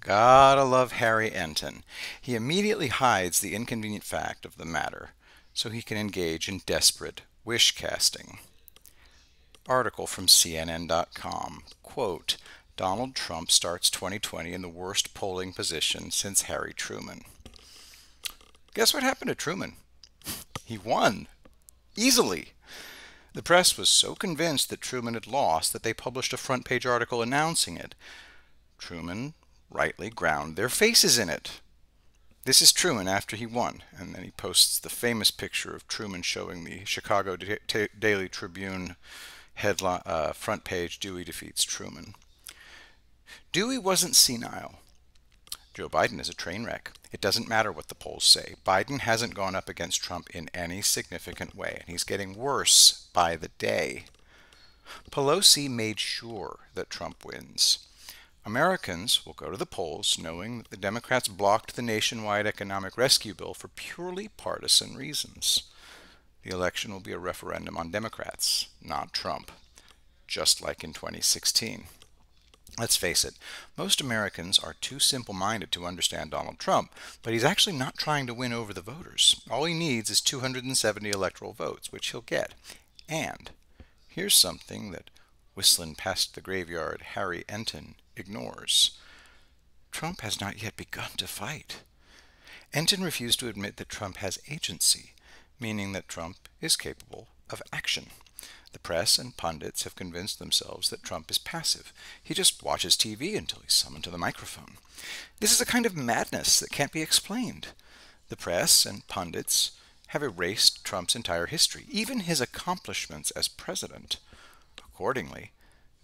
Gotta love Harry Enton. He immediately hides the inconvenient fact of the matter so he can engage in desperate wish casting. Article from CNN.com. Quote, Donald Trump starts 2020 in the worst polling position since Harry Truman. Guess what happened to Truman? He won. Easily. The press was so convinced that Truman had lost that they published a front page article announcing it. Truman rightly ground their faces in it. This is Truman after he won, and then he posts the famous picture of Truman showing the Chicago Daily Tribune headline, front page, Dewey defeats Truman. Dewey wasn't senile. Joe Biden is a train wreck. It doesn't matter what the polls say. Biden hasn't gone up against Trump in any significant way, and he's getting worse by the day. Pelosi made sure that Trump wins. Americans will go to the polls knowing that the Democrats blocked the nationwide economic rescue bill for purely partisan reasons. The election will be a referendum on Democrats, not Trump, just like in 2016. Let's face it, most Americans are too simple-minded to understand Donald Trump, but he's actually not trying to win over the voters. All he needs is 270 electoral votes, which he'll get. And here's something that whistling past the graveyard Harry Enton ignores. Trump has not yet begun to fight. Enton refused to admit that Trump has agency, meaning that Trump is capable of action. The press and pundits have convinced themselves that Trump is passive. He just watches TV until he's summoned to the microphone. This is a kind of madness that can't be explained. The press and pundits have erased Trump's entire history, even his accomplishments as president. Accordingly,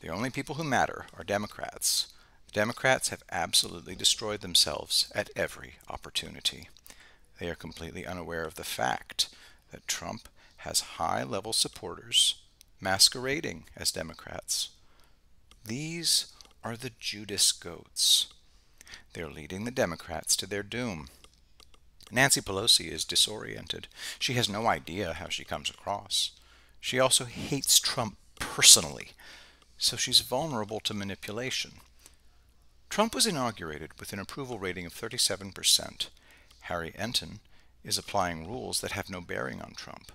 the only people who matter are Democrats. The Democrats have absolutely destroyed themselves at every opportunity. They are completely unaware of the fact that Trump has high-level supporters masquerading as Democrats. These are the Judas goats. They're leading the Democrats to their doom. Nancy Pelosi is disoriented. She has no idea how she comes across. She also hates Trump personally, so she's vulnerable to manipulation. Trump was inaugurated with an approval rating of 37%. Harry Enton is applying rules that have no bearing on Trump.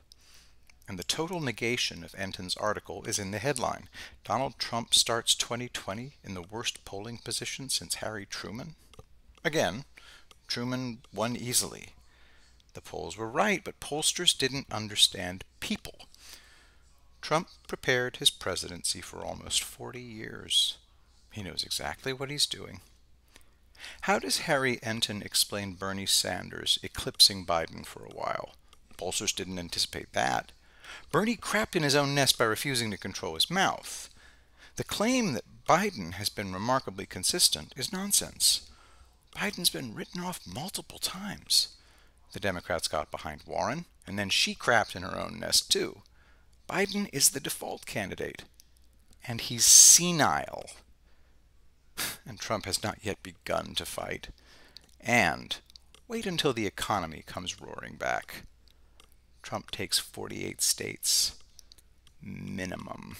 And the total negation of Enton's article is in the headline. Donald Trump starts 2020 in the worst polling position since Harry Truman. Again, Truman won easily. The polls were right, but pollsters didn't understand people. Trump prepared his presidency for almost 40 years. He knows exactly what he's doing. How does Harry Enton explain Bernie Sanders eclipsing Biden for a while? Pollsters didn't anticipate that. Bernie crapped in his own nest by refusing to control his mouth. The claim that Biden has been remarkably consistent is nonsense. Biden's been written off multiple times. The Democrats got behind Warren, and then she crapped in her own nest too. Biden is the default candidate, and he's senile. And Trump has not yet begun to fight. And wait until the economy comes roaring back. Trump takes 48 states. Minimum.